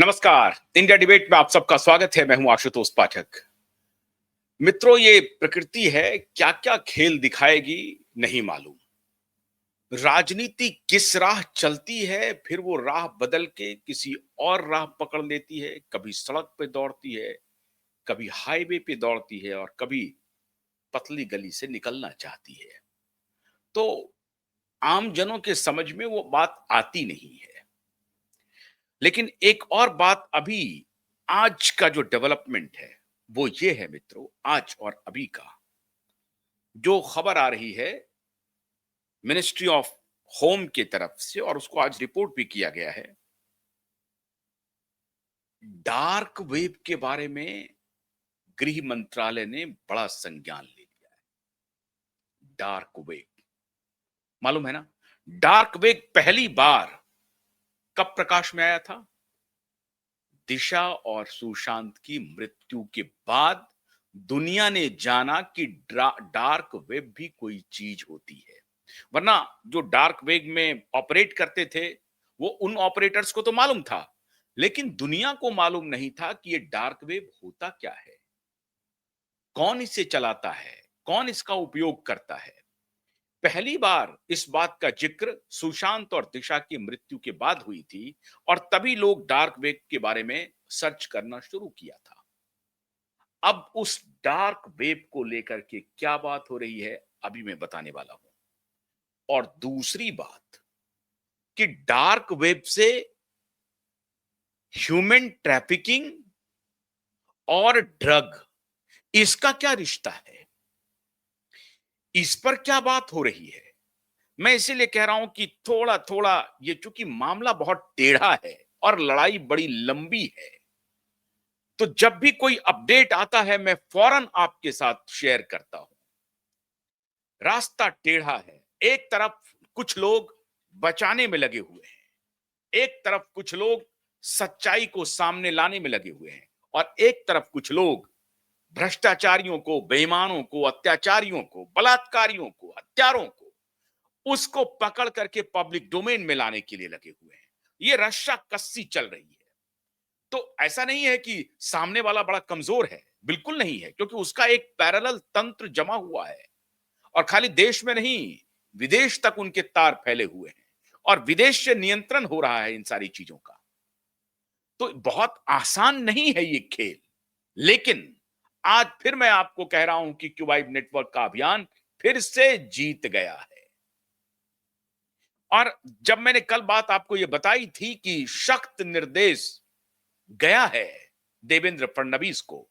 नमस्कार। India debate में आप सबका स्वागत है। मैं हूं आशुतोष पाठक। मित्रों, ये प्रकृति है, क्या क्या खेल दिखाएगी नहीं मालूम। राजनीति किस राह चलती है, फिर वो राह बदल के किसी और राह पकड़ लेती है। कभी सड़क पे दौड़ती है, कभी हाईवे पे दौड़ती है और कभी पतली गली से निकलना चाहती है। तो आम जनों के समझ में वो बात आती नहीं है। लेकिन एक और बात अभी आज का जो डेवलपमेंट है वो ये है मित्रों, आज और अभी का जो खबर आ रही है मिनिस्ट्री ऑफ होम की तरफ से, और उसको आज रिपोर्ट भी किया गया है। डार्क वेब के बारे में गृह मंत्रालय ने बड़ा संज्ञान ले लिया है। डार्क वेब, मालूम है ना? डार्क वेब पहली बार कब प्रकाश में आया था? दिशा और सुशांत की मृत्यु के बाद दुनिया ने जाना कि डार्क वेब भी कोई चीज होती है। वरना जो डार्क वेब में ऑपरेट करते थे वो उन ऑपरेटर्स को तो मालूम था, लेकिन दुनिया को मालूम नहीं था कि ये डार्क वेब होता क्या है, कौन इसे चलाता है, कौन इसका उपयोग करता है। पहली बार इस बात का जिक्र सुशांत और दिशा की मृत्यु के बाद हुई थी, और तभी लोग डार्क वेब के बारे में सर्च करना शुरू किया था। अब उस डार्क वेब को लेकर के क्या बात हो रही है अभी मैं बताने वाला हूं। और दूसरी बात कि डार्क वेब से ह्यूमन ट्रैफिकिंग और ड्रग, इसका क्या रिश्ता है, इस पर क्या बात हो रही है। मैं इसीलिए कह रहा हूं कि थोड़ा थोड़ा ये, चूंकि मामला बहुत टेढ़ा है और लड़ाई बड़ी लंबी है, तो जब भी कोई अपडेट आता है मैं फौरन आपके साथ शेयर करता हूं। रास्ता टेढ़ा है। एक तरफ कुछ लोग बचाने में लगे हुए हैं, एक तरफ कुछ लोग सच्चाई को सामने लाने में लगे हुए हैं, और एक तरफ कुछ लोग भ्रष्टाचारियों को, बेईमानों को, अत्याचारियों को, बलात्कारियों को, हत्यारों को, उसको पकड़ करके पब्लिक डोमेन में लाने के लिए लगे हुए हैं। ये रस्सा कस्सी चल रही है। तो ऐसा नहीं है कि सामने वाला बड़ा कमजोर है, बिल्कुल नहीं है, क्योंकि उसका एक पैरेलल तंत्र जमा हुआ है। और खाली देश में नहीं, विदेश तक उनके तार फैले हुए हैं, और विदेश से नियंत्रण हो रहा है इन सारी चीजों का। तो बहुत आसान नहीं है ये खेल। लेकिन आज फिर मैं आपको कह रहा हूं कि क्यूबाइब नेटवर्क का अभियान फिर से जीत गया है। और जब मैंने कल बात आपको यह बताई थी कि सख्त निर्देश गया है देवेंद्र फडणवीस को,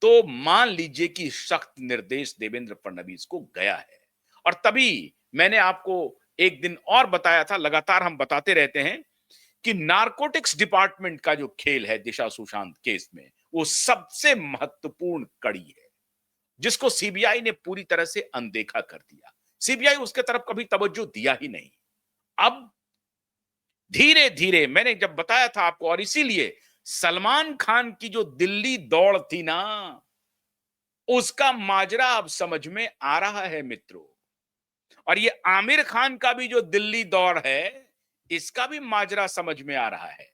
तो मान लीजिए कि सख्त निर्देश देवेंद्र फडणवीस को गया है। और तभी मैंने आपको एक दिन और बताया था, लगातार हम बताते रहते हैं कि नारकोटिक्स डिपार्टमेंट का जो खेल है दिशा सुशांत केस में, वो सबसे महत्वपूर्ण कड़ी है, जिसको सीबीआई ने पूरी तरह से अनदेखा कर दिया। सीबीआई उसके तरफ कभी तवज्जो दिया ही नहीं। अब धीरे धीरे मैंने जब बताया था आपको, और इसीलिए सलमान खान की जो दिल्ली दौड़ थी ना, उसका माजरा अब समझ में आ रहा है मित्रों। और ये आमिर खान का भी जो दिल्ली दौड़ है, इसका भी माजरा समझ में आ रहा है।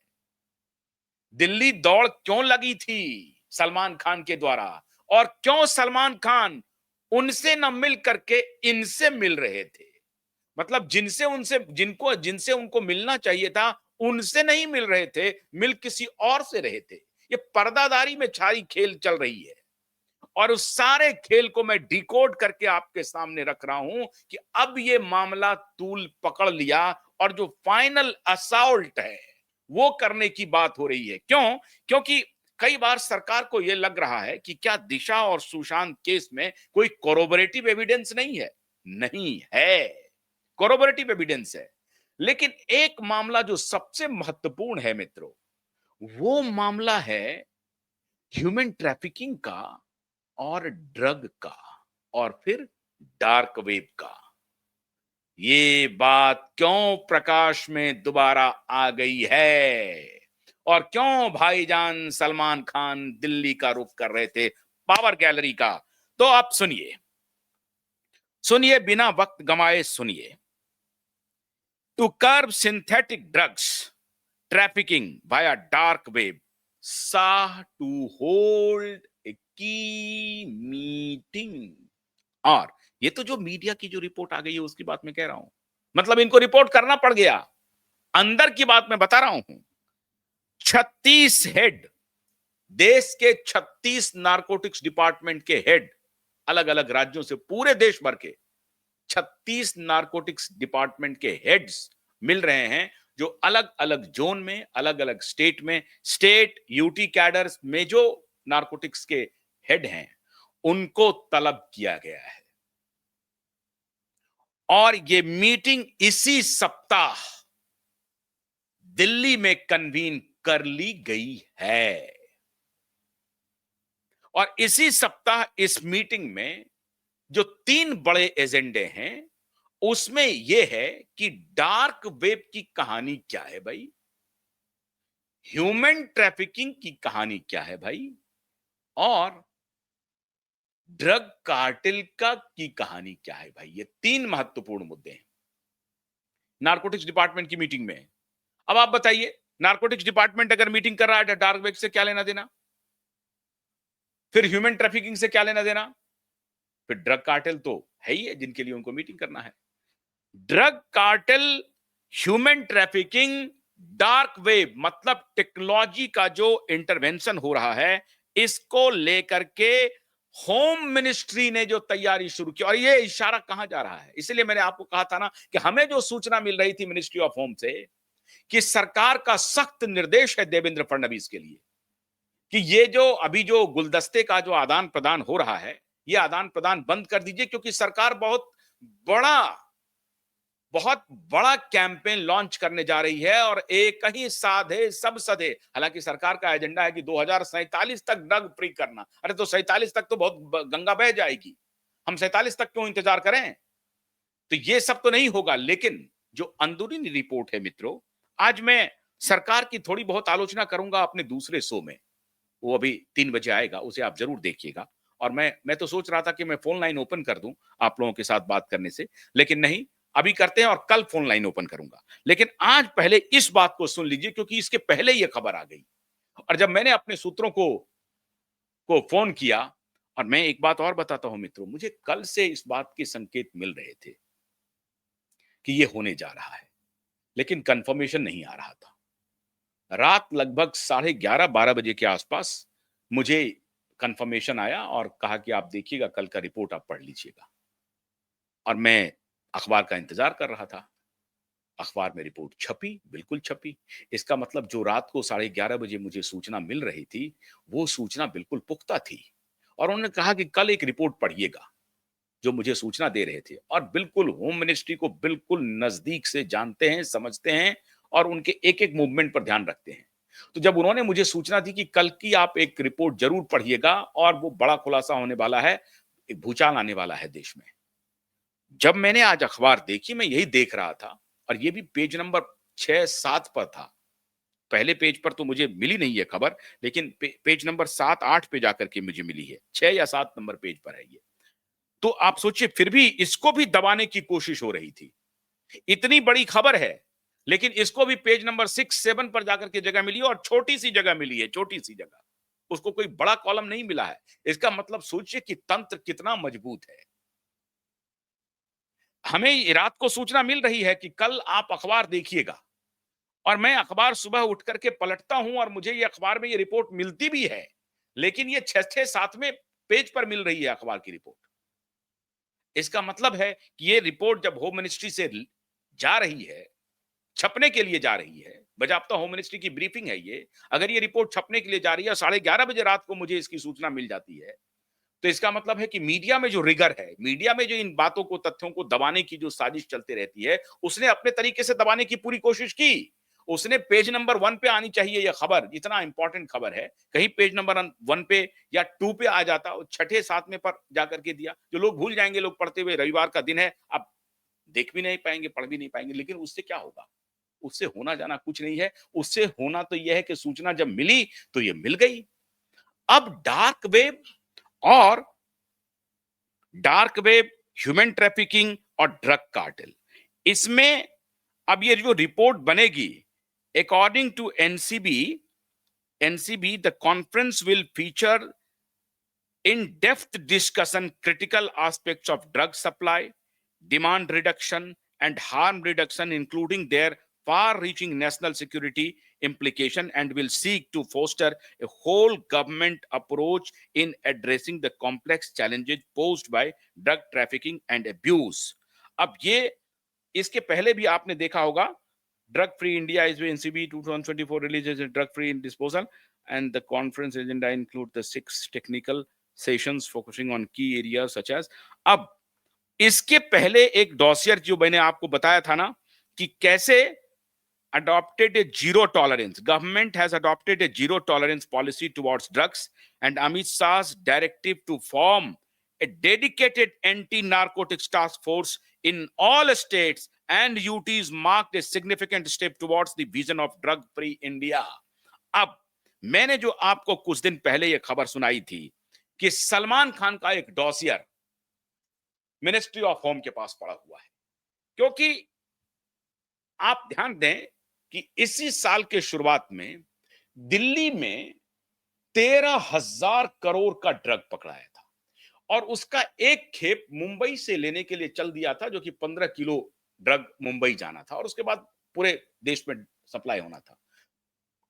दिल्ली दौड़ क्यों लगी थी सलमान खान के द्वारा, और क्यों सलमान खान उनसे न मिल करके इनसे मिल रहे थे। मतलब जिनसे उनसे जिनको जिनसे उनको मिलना चाहिए था, उनसे नहीं मिल रहे थे, मिल किसी और से रहे थे। ये पर्दादारी में छाई खेल चल रही है, और उस सारे खेल को मैं डिकोड करके आपके सामने रख रहा हूं कि अब ये मामला तूल पकड़ लिया, और जो फाइनल असॉल्ट है वो करने की बात हो रही है। क्यों? क्योंकि कई बार सरकार को यह लग रहा है कि क्या दिशा और सुशांत केस में कोई कोरोबोरेटिव एविडेंस नहीं है। नहीं है, कोरोबोरेटिव एविडेंस है। लेकिन एक मामला जो सबसे महत्वपूर्ण है मित्रों, वो मामला है ह्यूमन ट्रैफिकिंग का, और ड्रग का, और फिर डार्क वेब का। ये बात क्यों प्रकाश में दोबारा आ गई है, और क्यों भाईजान सलमान खान दिल्ली का रुख कर रहे थे, पावर गैलरी का? तो आप सुनिए, सुनिए, बिना वक्त गंवाए सुनिए। To curb synthetic drugs, trafficking via dark web sought to hold a key meeting। और ये तो जो मीडिया की जो रिपोर्ट आ गई है उसकी बात मैं कह रहा हूं, मतलब इनको रिपोर्ट करना पड़ गया। अंदर की बात मैं बता रहा हूं। 36 हेड, देश के 36 नारकोटिक्स डिपार्टमेंट के हेड, अलग अलग राज्यों से, पूरे देश भर के 36 नारकोटिक्स डिपार्टमेंट के हेड्स मिल रहे हैं, जो अलग अलग जोन में, अलग अलग स्टेट में, स्टेट यूटी कैडर्स में जो नारकोटिक्स के हेड हैं, उनको तलब किया गया है। और ये मीटिंग इसी सप्ताह दिल्ली में कन्वीन कर ली गई है। और इसी सप्ताह इस मीटिंग में जो 3 बड़े एजेंडे हैं, उसमें यह है कि डार्क वेब की कहानी क्या है भाई, ह्यूमन ट्रैफिकिंग की कहानी क्या है भाई, और ड्रग कार्टेल का की कहानी क्या है भाई। ये 3 महत्वपूर्ण मुद्दे हैं नारकोटिक्स डिपार्टमेंट की मीटिंग में। अब आप बताइए, नारकोटिक्स डिपार्टमेंट अगर मीटिंग कर रहा है, डार्क वेब से क्या लेना देना, फिर ह्यूमन ट्रैफिकिंग से क्या लेना देना, फिर ड्रग कार्टेल तो है ही है जिनके लिए उनको मीटिंग करना है। Drug cartel, human trafficking, dark web, मतलब टेक्नोलॉजी का जो इंटरवेंशन हो रहा है, इसको लेकर के होम मिनिस्ट्री ने जो तैयारी शुरू की। और ये इशारा कहां जा रहा है, इसलिए मैंने आपको कहा था ना कि हमें जो सूचना मिल रही थी मिनिस्ट्री ऑफ होम से कि सरकार का सख्त निर्देश है देवेंद्र फडणवीस के लिए कि ये जो अभी जो गुलदस्ते का जो आदान प्रदान हो रहा है, ये आदान प्रदान बंद कर दीजिए, क्योंकि सरकार बड़ा बहुत बड़ा कैंपेन लॉन्च करने जा रही है और एक ही साधे सब सधे। हालांकि सरकार का एजेंडा है कि 2047 तक ड्रग फ्री करना। अरे तो 47 तक तो बहुत गंगा बह जाएगी, हम 47 तक क्यों इंतजार करें। तो ये सब तो नहीं होगा, लेकिन जो अंदरूनी रिपोर्ट है मित्रों, आज मैं सरकार की थोड़ी बहुत आलोचना करूंगा अपने दूसरे शो में, वो अभी 3 बजे आएगा, उसे आप जरूर देखिएगा। और मैं तो सोच रहा था कि मैं फोन लाइन ओपन कर दूं आप लोगों के साथ बात करने से, लेकिन नहीं, अभी करते हैं और कल फोन लाइन ओपन करूंगा। लेकिन आज पहले इस बात को सुन लीजिए, क्योंकि इसके पहले ये खबर आ गई और जब मैंने अपने सूत्रों को फोन किया। और मैं एक बात और बताता हूं मित्रों, मुझे कल से इस बात के संकेत मिल रहे थे कि ये होने जा रहा है, लेकिन कंफर्मेशन नहीं आ रहा था। रात लगभग 11:30-12 बजे के आसपास मुझे कंफर्मेशन आया और कहा कि आप देखिएगा, कल का रिपोर्ट आप पढ़ लीजिएगा। और मैं अखबार का इंतजार कर रहा था। अखबार में रिपोर्ट छपी, बिल्कुल छपी। इसका मतलब जो रात को 11:30 बजे मुझे सूचना मिल रही थी, वो सूचना बिल्कुल पुख्ता थी। और उन्होंने कहा कि कल एक रिपोर्ट पढ़िएगा, जो मुझे सूचना दे रहे थे। और बिल्कुल होम मिनिस्ट्री को बिल्कुल नजदीक से जानते हैं, समझते हैं और उनके एक-एक मूवमेंट पर ध्यान रखते हैं। तो जब उन्होंने मुझे सूचना दी कि कल की आप एक रिपोर्ट जरूर पढ़िएगा और वो बड़ा खुलासा होने वाला है, एक भूचाल आने वाला है देश में। जब मैंने आज अखबार देखी, मैं यही देख रहा था और ये भी पेज नंबर 6-7 पर था। पहले पेज पर तो मुझे मिली नहीं है खबर, लेकिन पेज नंबर 7-8 पे जाकर के मुझे मिली है। 6 या 7 नंबर पेज पर है ये। तो आप सोचिए, फिर भी इसको भी दबाने की कोशिश हो रही थी। इतनी बड़ी खबर है, लेकिन इसको भी पेज नंबर 6-7 पर जाकर के जगह मिली है और छोटी सी जगह मिली है, छोटी सी जगह। उसको कोई बड़ा कॉलम नहीं मिला है। इसका मतलब सोचिए कि तंत्र कितना मजबूत है। हमें रात को सूचना मिल रही है कि कल आप अखबार देखिएगा, और मैं अखबार सुबह उठ करके पलटता हूं और मुझे ये अखबार में ये रिपोर्ट मिलती भी है, लेकिन ये 6-7वें पेज पर मिल रही है अखबार की रिपोर्ट। इसका मतलब है कि ये रिपोर्ट जब होम मिनिस्ट्री से जा रही है, छपने के लिए जा रही है, बजाबता होम मिनिस्ट्री की ब्रीफिंग है ये, अगर ये रिपोर्ट छपने के लिए जा रही है, 11:30 बजे रात को मुझे इसकी सूचना मिल जाती है, तो इसका मतलब है कि मीडिया में जो रिगर है, मीडिया में जो इन बातों को, तथ्यों को दबाने की जो साजिश चलती रहती है, उसने अपने तरीके से दबाने की पूरी कोशिश की। उसने पेज नंबर 1 पे आनी चाहिए यह खबर, इतना इंपॉर्टेंट खबर है, कहीं पेज नंबर 1 पे या 2 पे आ जाता, और 6-7वें पर जाकर के दिया, जो लोग भूल जाएंगे, लोग पढ़ते हुए, रविवार का दिन है, अब देख भी नहीं पाएंगे, पढ़ भी नहीं पाएंगे। लेकिन उससे क्या होगा? उससे होना जाना कुछ नहीं है। उससे होना तो यह है कि सूचना जब मिली तो ये मिल गई। अब और डार्क वेब, ह्यूमन ट्रैफिकिंग और ड्रग कार्टेल, इसमें अब ये जो रिपोर्ट बनेगी, According to NCB, the conference will feature in-depth discussion critical aspects of drug supply, demand reduction, and harm reduction, including their far-reaching national security implication, and will seek to foster a whole government approach in addressing the complex challenges posed by drug trafficking and abuse. अब ये इसके पहले भी आपने देखा होगा, drug free India is NCB 2024 releases drug free in disposal and the conference agenda include the 6 technical sessions focusing on key areas such as. अब इसके पहले एक डॉसियर जो मैंने आपको बताया था ना कि कैसे adopted a zero tolerance. Government has adopted a zero tolerance policy towards drugs, and Amit Shah's directive to form a dedicated anti-narcotics task force in all states and UTs marked a significant step towards the vision of drug-free India. अब मैंने जो आपको कुछ दिन पहले यह खबर सुनाई थी कि सलमान खान का एक डॉसियर मिनिस्ट्री ऑफ होम के पास पड़ा हुआ है, क्योंकि आप ध्यान दें कि इसी साल के शुरुआत में दिल्ली में 13,000 करोड़ का ड्रग पकड़ाया था और उसका एक खेप मुंबई से लेने के लिए चल दिया था, जो कि 15 किलो ड्रग मुंबई जाना था और उसके बाद पूरे देश में सप्लाई होना था।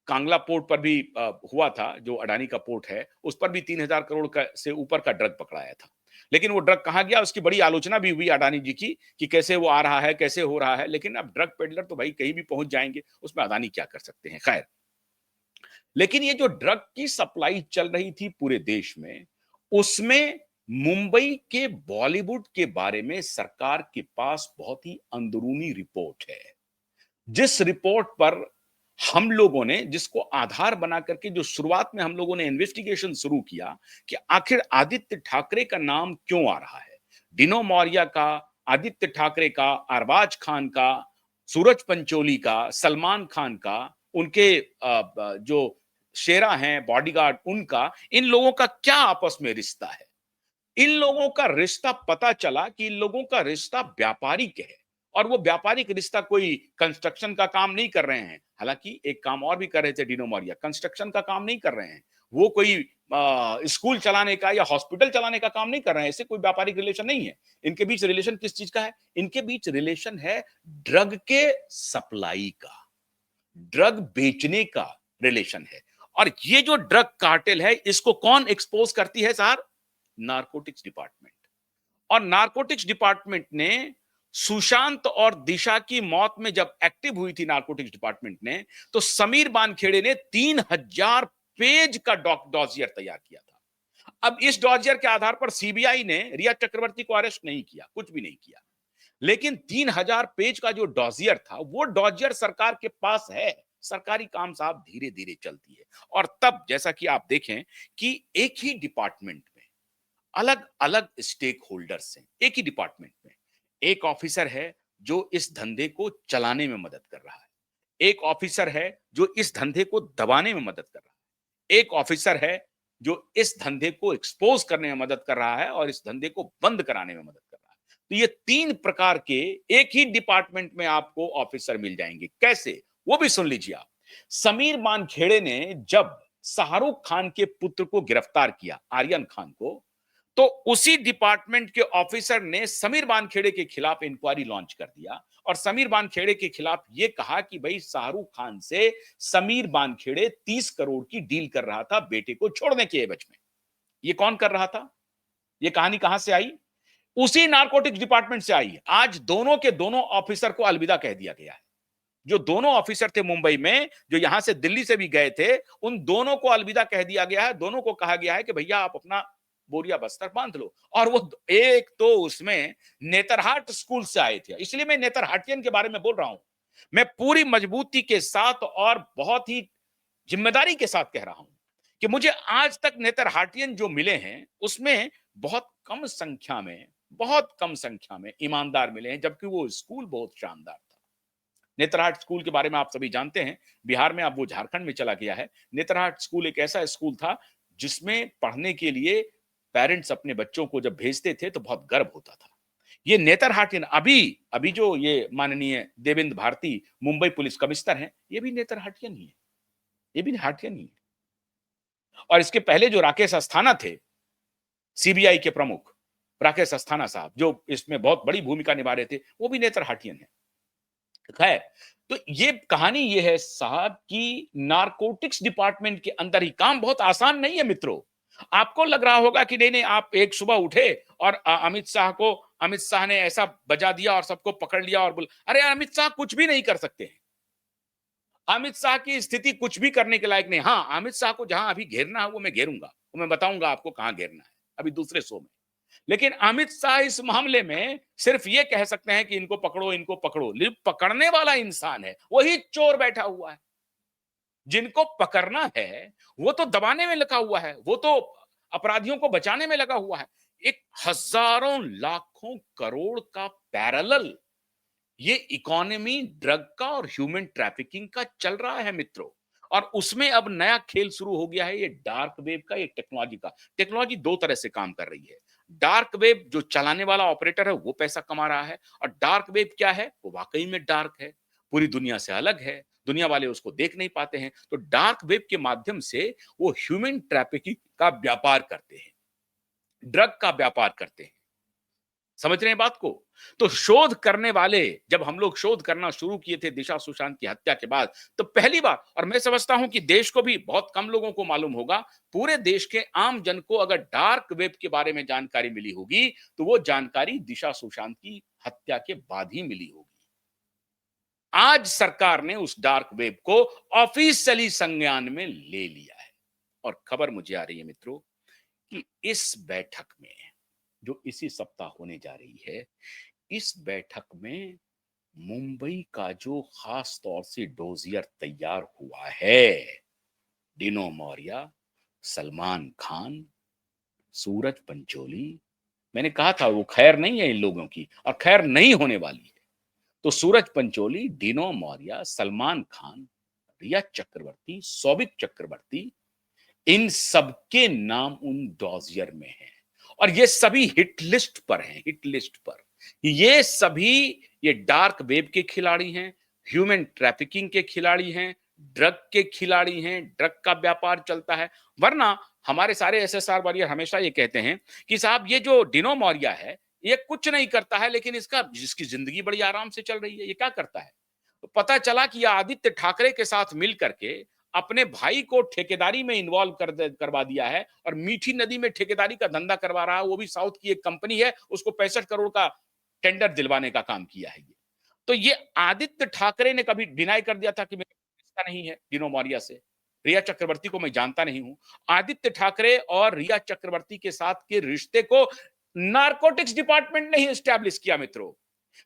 कांगला पोर्ट पर भी हुआ था, जो अडानी का पोर्ट है, उस पर भी 3,000 करोड़ का से ऊपर का ड्रग पकड़ाया था। लेकिन वो ड्रग कहां गया, उसकी बड़ी आलोचना भी हुई अडानी जी की कि कैसे वो आ रहा है, कैसे हो रहा है। लेकिन अब ड्रग पेडलर तो भाई कहीं भी पहुंच जाएंगे, उसमें अडानी क्या कर सकते हैं। खैर, लेकिन ये जो ड्रग की सप्लाई चल रही थी पूरे देश में, उसमें मुंबई के बॉलीवुड के बारे में सरकार के पास बहुत ही अंदरूनी रिपोर्ट है, जिस रिपोर्ट पर हम लोगों ने, जिसको आधार बना करके जो शुरुआत में हम लोगों ने इन्वेस्टिगेशन शुरू किया कि आखिर आदित्य ठाकरे का नाम क्यों आ रहा है, डिनो मौर्या का, आदित्य ठाकरे का, अरबाज खान का, सूरज पंचोली का, सलमान खान का, उनके जो शेरा हैं बॉडीगार्ड, उनका, इन लोगों का क्या आपस में रिश्ता है। इन लोगों का रिश्ता पता चला कि इन लोगों का रिश्ता व्यापारिक है और वो व्यापारिक रिश्ता कोई कंस्ट्रक्शन का काम नहीं कर रहे हैं। हालांकि एक काम और भी कर रहे थे डिनो मौर्या, कंस्ट्रक्शन का काम नहीं कर रहे हैं, वो कोई स्कूल चलाने का या हॉस्पिटल चलाने का काम नहीं कर रहे हैं। ऐसे कोई व्यापारिक रिलेशन नहीं है। इनके बीच रिलेशन किस चीज का है? इनके बीच रिलेशन है ड्रग के सप्लाई का, ड्रग बेचने का रिलेशन है। और ये जो ड्रग कार्टेल है, इसको कौन एक्सपोज करती है सर? Narcotics department. और नारकोटिक्स डिपार्टमेंट ने सुशांत और दिशा की मौत में जब एक्टिव हुई थी नारकोटिक्स डिपार्टमेंट ने, तो समीर बानखेड़े ने 3,000 पेज का डॉसियर तैयार किया था। अब इस डॉसियर के आधार पर सीबीआई ने रिया चक्रवर्ती को अरेस्ट नहीं किया, कुछ भी नहीं किया, लेकिन 3,000 पेज का जो डॉसियर था, वो डॉसियर सरकार के पास है। सरकारी काम साहब धीरे धीरे चलती है। और तब जैसा कि आप देखें कि एक ही डिपार्टमेंट में अलग अलग स्टेक होल्डर्स हैं। एक ही डिपार्टमेंट में एक ऑफिसर है जो इस धंधे को चलाने में मदद कर रहा है, एक ऑफिसर है जो इस धंधे को दबाने में मदद कर रहा है, एक ऑफिसर है जो इस धंधे को एक्सपोज करने में मदद कर रहा है और इस धंधे को बंद कराने में मदद कर रहा है। तो ये 3 प्रकार के एक ही डिपार्टमेंट में आपको ऑफिसर मिल जाएंगे। कैसे, वो भी सुन लीजिए आप। समीर मानखेड़े ने जब शाहरुख खान के पुत्र को गिरफ्तार किया, आर्यन खान को, तो उसी डिपार्टमेंट के ऑफिसर ने समीर बानखेड़े के खिलाफ इंक्वायरी लॉन्च कर दिया और समीर बानखेड़े के खिलाफ यह कहा कि भाई शाहरुख खान से समीर बानखेड़े 30 करोड़ की डील कर रहा था बेटे को छोड़ने के एवज में। ये कौन कर रहा था? ये कहानी कहां से आई? उसी नारकोटिक्स डिपार्टमेंट से आई। आज दोनों के दोनों ऑफिसर को अलविदा कह दिया गया है। जो दोनों ऑफिसर थे मुंबई में, जो यहां से दिल्ली से भी गए थे, उन दोनों को अलविदा कह दिया गया है। दोनों को कहा गया है कि भैया आप अपना बोरिया बस्तर बांध लो। और वो एक तो उसमें नेतरहाट स्कूल से आए थे, इसलिए मैं नेतरहाटियन के बारे में बोल रहा हूं। मैं पूरी मजबूती के साथ और बहुत ही जिम्मेदारी के साथ कह रहा हूं कि मुझे आज तक नेतरहाटियन जो मिले हैं, उसमें बहुत कम संख्या में ईमानदार मिले हैं, जबकि वो स्कूल बहुत शानदार था। नेतरहाट स्कूल के बारे में आप सभी जानते हैं, बिहार में, अब वो झारखंड में चला गया है। नेतरहाट स्कूल एक ऐसा स्कूल था जिसमें पढ़ने के लिए पेरेंट्स अपने बच्चों को जब भेजते थे तो बहुत गर्व होता था। ये नेतर हाटियन अभी अभी जो ये माननीय देवेंद्र भारती मुंबई पुलिस कमिश्नर हैं, ये भी नेतर हाटियन ही है, ये भी हाटियन ही है। और इसके पहले जो राकेश अस्थाना थे, सीबीआई के प्रमुख राकेश अस्थाना साहब, जो इसमें बहुत बड़ी भूमिका निभा रहे थे, वो भी नेतर हाटियन है। खैर, तो ये कहानी ये है साहब कि नारकोटिक्स डिपार्टमेंट के अंदर ही काम बहुत आसान नहीं है मित्रों। आपको लग रहा होगा कि नहीं नहीं, आप एक सुबह उठे और अमित शाह ने ऐसा बजा दिया और सबको पकड़ लिया और बोल, अरे यार, अमित शाह कुछ भी नहीं कर सकते हैं। अमित शाह की स्थिति कुछ भी करने के लायक नहीं। हाँ, अमित शाह को जहां अभी घेरना है वो मैं घेरूंगा, वो मैं बताऊंगा आपको कहां घेरना है अभी दूसरे शो में। लेकिन अमित शाह इस मामले में सिर्फ ये कह सकते हैं कि इनको पकड़ो, इनको पकड़ो, लेकिन पकड़ने वाला इंसान है वही चोर बैठा हुआ है। जिनको पकड़ना है वो तो दबाने में लगा हुआ है, वो तो अपराधियों को बचाने में लगा हुआ है। एक हजारों लाखों करोड़ का पैरेलल ये इकोनॉमी ड्रग का और ह्यूमन ट्रैफिकिंग का चल रहा है मित्रों। और उसमें अब नया खेल शुरू हो गया है, ये डार्क वेब का, ये टेक्नोलॉजी का। टेक्नोलॉजी दो तरह से काम कर रही है। डार्क वेब जो चलाने वाला ऑपरेटर है वो पैसा कमा रहा है, और डार्क वेब क्या है, वो वाकई में डार्क है, पूरी दुनिया से अलग है, दुनिया वाले उसको देख नहीं पाते हैं। तो डार्क वेब के माध्यम से वो ह्यूमन ट्रैफिकिंग का व्यापार करते हैं, ड्रग का व्यापार करते हैं। समझ रहे हैं बात को? तो शोध करने वाले, जब हम लोग शोध करना शुरू किए थे दिशा सुशांत की हत्या के बाद, तो पहली बार, और मैं समझता हूं कि देश को भी बहुत कम लोगों को मालूम होगा, पूरे देश के आम जन को अगर डार्क वेब के बारे में जानकारी मिली होगी तो वो जानकारी दिशा सुशांत की हत्या के बाद ही मिली होगी। आज सरकार ने उस डार्क वेब को ऑफिशियली संज्ञान में ले लिया है। और खबर मुझे आ रही है मित्रों कि इस बैठक में, जो इसी सप्ताह होने जा रही है, इस बैठक में मुंबई का जो खास तौर से डोजियर तैयार हुआ है, डिनो मौर्य, सलमान खान, सूरज पंचोली, मैंने कहा था वो खैर नहीं है इन लोगों की, और खैर नहीं होने वाली है। तो सूरज पंचोली, डिनो मौर्य, सलमान खान, रिया चक्रवर्ती, सौविक चक्रवर्ती, इन सबके नाम उन डॉजियर में हैं। और ये सभी हिट लिस्ट पर हैं, हिट लिस्ट पर। ये सभी ये डार्क वेब के खिलाड़ी हैं, ह्यूमन ट्रैफिकिंग के खिलाड़ी हैं, ड्रग के खिलाड़ी हैं, ड्रग का व्यापार चलता है। वरना हमारे सारे एसएसआर वॉरियर हमेशा ये कहते हैं कि साहब ये जो डिनो मौर्य है, ये कुछ नहीं करता है, लेकिन इसकी जिंदगी बड़ी आराम से चल रही है। ये क्या करता है? तो पता चला कि आदित्य ठाकरे के साथ मिल करके अपने भाई को ठेकेदारी में इन्वॉल्व करवा दिया है, और मीठी नदी में ठेकेदारी का धंधा करवा रहा है। वो भी साउथ की एक कंपनी है, उसको 65 करोड़ का टेंडर दिलवाने का काम किया है ये। तो ये आदित्य ठाकरे ने कभी डिनाई कर दिया था कि मेरा रिश्ता नहीं है डिनो मौर्य से, रिया चक्रवर्ती को मैं जानता नहीं हूं। आदित्य ठाकरे और रिया चक्रवर्ती के साथ के रिश्ते को नारकोटिक्स डिपार्टमेंट ने ही एस्टैब्लिश किया मित्रों।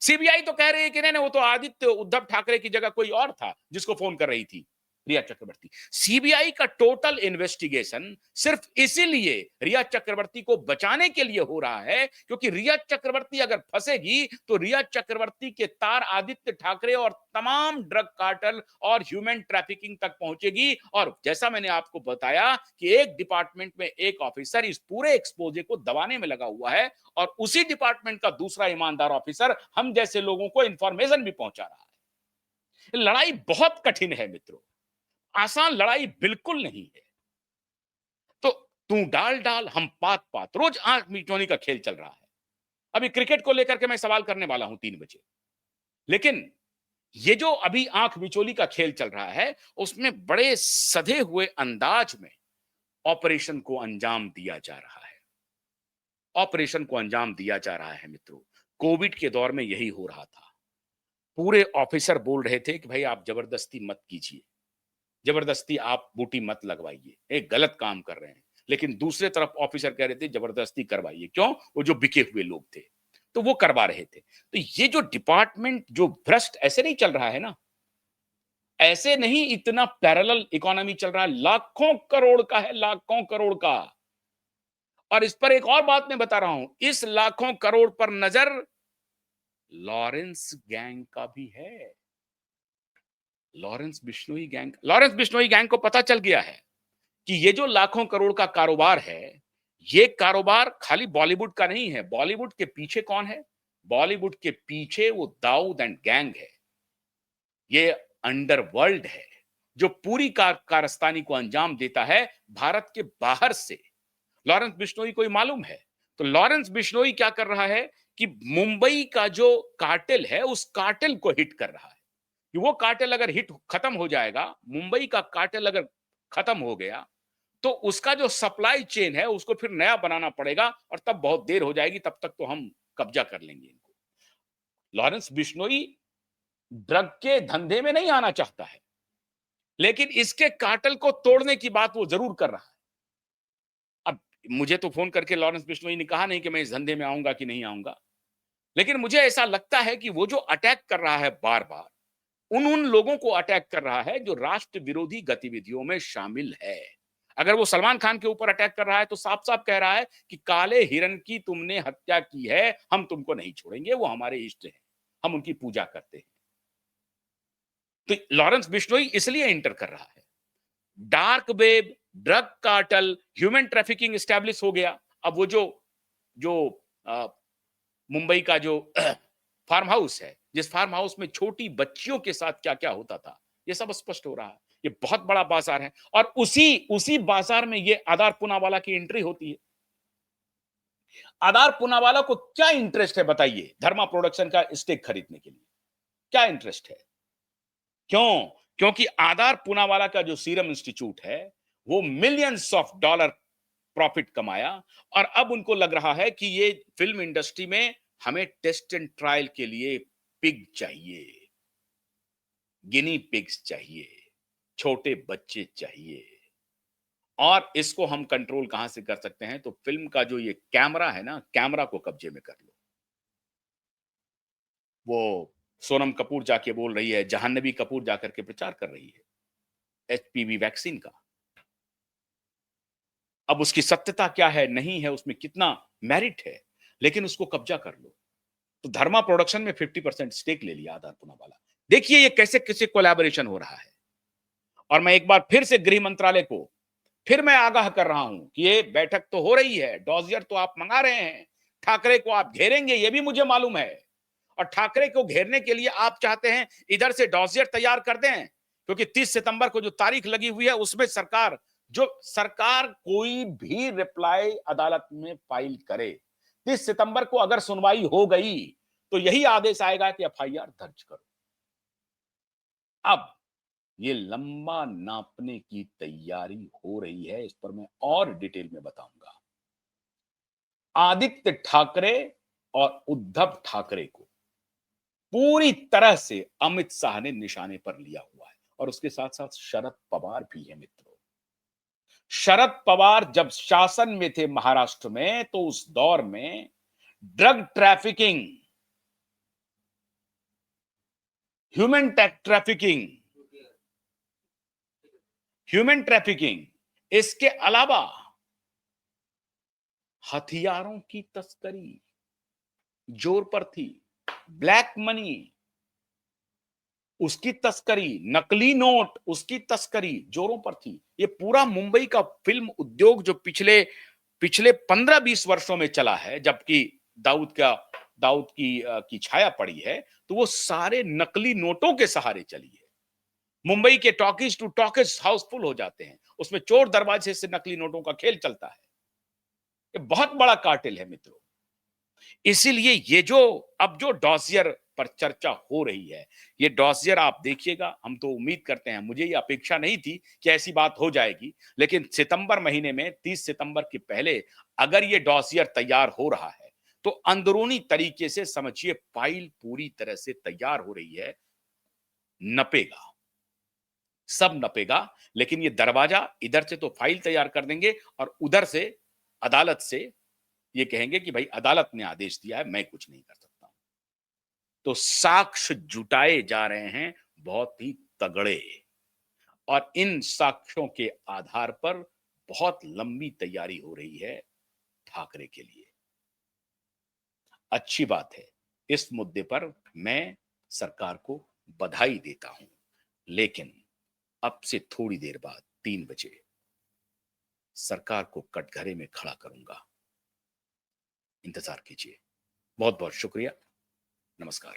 सीबीआई तो कह रही है कि नहीं नहीं, वो तो आदित्य उद्धव ठाकरे की जगह कोई और था जिसको फोन कर रही थी रिया चक्रवर्ती। सीबीआई का टोटल इन्वेस्टिगेशन सिर्फ इसीलिए रिया चक्रवर्ती को बचाने के लिए हो रहा है, क्योंकि रिया चक्रवर्ती अगर फंसेगी तो रिया चक्रवर्ती के तार आदित्य ठाकरे और तमाम ड्रग कार्टल और ह्यूमन ट्रैफिकिंग तक पहुंचेगी। और जैसा मैंने आपको बताया कि एक डिपार्टमेंट में एक ऑफिसर इस पूरे एक्सपोजे को दबाने में लगा हुआ है, और उसी डिपार्टमेंट का दूसरा ईमानदार ऑफिसर हम जैसे लोगों को इंफॉर्मेशन भी पहुंचा रहा है। लड़ाई बहुत कठिन है मित्रों, आसान लड़ाई बिल्कुल नहीं है। तो तू डाल डाल, हम पात पात, रोज आंख मिचौनी का खेल चल रहा है। अभी क्रिकेट को लेकर के मैं सवाल करने वाला हूं 3 बजे। लेकिन ये जो अभी आंख मिचौली का खेल चल रहा है, उसमें बड़े सधे हुए अंदाज में ऑपरेशन को अंजाम दिया जा रहा है। ऑपरेशन को अंजाम दिया जा रहा है मित्रों। कोविड के दौर में यही हो रहा था। पूरे ऑफिसर बोल रहे थे कि भाई आप जबरदस्ती मत कीजिए, जबरदस्ती आप बूटी मत लगवाइए, एक गलत काम कर रहे हैं। लेकिन दूसरे तरफ ऑफिसर कह रहे थे जबरदस्ती करवाइए। क्यों? वो जो बिके हुए लोग थे तो वो करवा रहे थे। तो ये जो डिपार्टमेंट जो भ्रष्ट, ऐसे नहीं चल रहा है ना, ऐसे नहीं इतना पैरेलल इकोनॉमी चल रहा है, लाखों करोड़ का है, लाखों करोड़ का। और इस पर एक और बात मैं बता रहा हूं, इस लाखों करोड़ पर नजर लॉरेंस गैंग का भी है। लॉरेंस बिश्नोई गैंग को पता चल गया है कि ये जो लाखों करोड़ का कारोबार है, ये कारोबार खाली बॉलीवुड का नहीं है। बॉलीवुड के पीछे कौन है? बॉलीवुड के पीछे वो दाऊद एंड गैंग है, ये अंडरवर्ल्ड है जो पूरी कारस्तानी को अंजाम देता है भारत के बाहर से। लॉरेंस बिश्नोई को ही मालूम है। तो लॉरेंस बिश्नोई क्या कर रहा है कि मुंबई का जो कार्टेल है उस कार्टेल को हिट कर रहा है कि वो कार्टेल अगर हिट खत्म हो जाएगा, मुंबई का कार्टेल अगर खत्म हो गया तो उसका जो सप्लाई चेन है उसको फिर नया बनाना पड़ेगा और तब बहुत देर हो जाएगी, तब तक तो हम कब्जा कर लेंगे इनको। लॉरेंस बिश्नोई ड्रग के धंधे में नहीं आना चाहता है, लेकिन इसके कार्टेल को तोड़ने की बात वो जरूर कर रहा है। अब मुझे तो फोन करके लॉरेंस बिश्नोई ने कहा नहीं कि मैं इस धंधे में आऊंगा कि नहीं आऊंगा, लेकिन मुझे ऐसा लगता है कि वो जो अटैक कर रहा है बार बार, उन उन लोगों को अटैक कर रहा है जो राष्ट्र विरोधी गतिविधियों में शामिल है। अगर वो सलमान खान के ऊपर अटैक कर रहा है तो साफ साफ कह रहा है कि काले हिरन की तुमने हत्या की है, हम तुमको नहीं छोड़ेंगे, वो हमारे इष्ट हैं, हम उनकी पूजा करते हैं। तो लॉरेंस बिश्नोई इसलिए इंटर कर रहा है। Dark web, drug cartel, human trafficking establish हो गया। अब वो जो जो अ, मुंबई का जो फार्म हाउस है, जिस फार्म हाउस में छोटी बच्चियों के साथ क्या क्या होता था, ये सब स्पष्ट हो रहा है। ये बहुत बड़ा बाजार है और उसी उसी बाजार में ये आधार पूनावाला की एंट्री होती है। आधार पूनावाला को क्या इंटरेस्ट है बताइए धर्मा प्रोडक्शन का स्टेक खरीदने के लिए? क्या इंटरेस्ट है? क्यों? क्योंकि आधार पूनावाला का जो सीरम इंस्टीट्यूट है वो मिलियंस ऑफ डॉलर प्रॉफिट कमाया और अब उनको लग रहा है कि ये फिल्म इंडस्ट्री में हमें टेस्ट एंड ट्रायल के लिए पिग चाहिए, गिनी पिग्स चाहिए, छोटे बच्चे चाहिए। और इसको हम कंट्रोल कहां से कर सकते हैं? तो फिल्म का जो ये कैमरा है ना, कैमरा को कब्जे में कर लो। वो सोनम कपूर जाके बोल रही है, जाह्नवी कपूर जाकर के प्रचार कर रही है एचपीवी वैक्सीन का। अब उसकी सत्यता क्या है, नहीं है, उसमें कितना मेरिट है, लेकिन उसको कब्जा कर लो। तो धर्मा प्रोडक्शन में 50% स्टेक ले लिया आधार पूनावाला। देखिए ये कैसे कैसे कोलैबोरेशन हो रहा है। और मैं एक बार फिर से गृह मंत्रालय को फिर मैं आगाह कर रहा हूं कि ये बैठक तो हो रही है, डॉजियर तो आप मंगा रहे हैं, ठाकरे को आप घेरेंगे, ये भी मुझे मालूम है। और ठाकरे को घेरने के लिए आप चाहते हैं इधर से डॉजियर तैयार कर दें, क्योंकि 30 सितंबर को जो तारीख लगी हुई है उसमें सरकार कोई भी रिप्लाई अदालत में फाइल करे, 30 सितंबर को अगर सुनवाई हो गई तो यही आदेश आएगा कि एफआईआर दर्ज करो। अब ये लंबा नापने की तैयारी हो रही है, इस पर मैं और डिटेल में बताऊंगा। आदित्य ठाकरे और उद्धव ठाकरे को पूरी तरह से अमित शाह ने निशाने पर लिया हुआ है और उसके साथ साथ शरद पवार भी है मित्रों। शरद पवार जब शासन में थे महाराष्ट्र में तो उस दौर में ड्रग ट्रैफिकिंग, ह्यूमन ट्रैफिकिंग, इसके अलावा हथियारों की तस्करी जोर पर थी, ब्लैक मनी उसकी तस्करी, नकली नोट उसकी तस्करी जोरों पर थी। ये पूरा मुंबई का फिल्म उद्योग जो पिछले पिछले 15-20 वर्षों में चला है, जबकि दाऊद की छाया पड़ी है, तो वो सारे नकली नोटों के सहारे चली है। मुंबई के टॉकीज टू टॉकीज हाउसफुल हो जाते हैं, उसमें चोर दरवाजे से नकली नोटों का खेल चलता है। ये बहुत बड़ा कार्टेल है मित्रों। इसीलिए ये जो अब जो डॉसियर पर चर्चा हो रही है, ये डॉसियर आप देखिएगा, हम तो उम्मीद करते हैं, मुझे ये अपेक्षा नहीं थी कि ऐसी बात हो जाएगी, लेकिन सितंबर महीने में 30 सितंबर के पहले अगर ये डॉसियर तैयार हो रहा है तो अंदरूनी तरीके से समझिए फाइल पूरी तरह से तैयार हो रही है। नपेगा, सब नपेगा, लेकिन ये दरवाजा इधर से तो फाइल तैयार कर देंगे और उधर से अदालत से ये कहेंगे कि भाई अदालत ने आदेश दिया है, मैं कुछ नहीं कर सकता। तो साक्ष्य जुटाए जा रहे हैं बहुत ही तगड़े, और इन साक्ष्यों के आधार पर बहुत लंबी तैयारी हो रही है ठाकरे के लिए। अच्छी बात है, इस मुद्दे पर मैं सरकार को बधाई देता हूं, लेकिन अब से थोड़ी देर बाद 3 बजे सरकार को कटघरे में खड़ा करूंगा। इंतजार कीजिए। बहुत बहुत शुक्रिया। नमस्कार।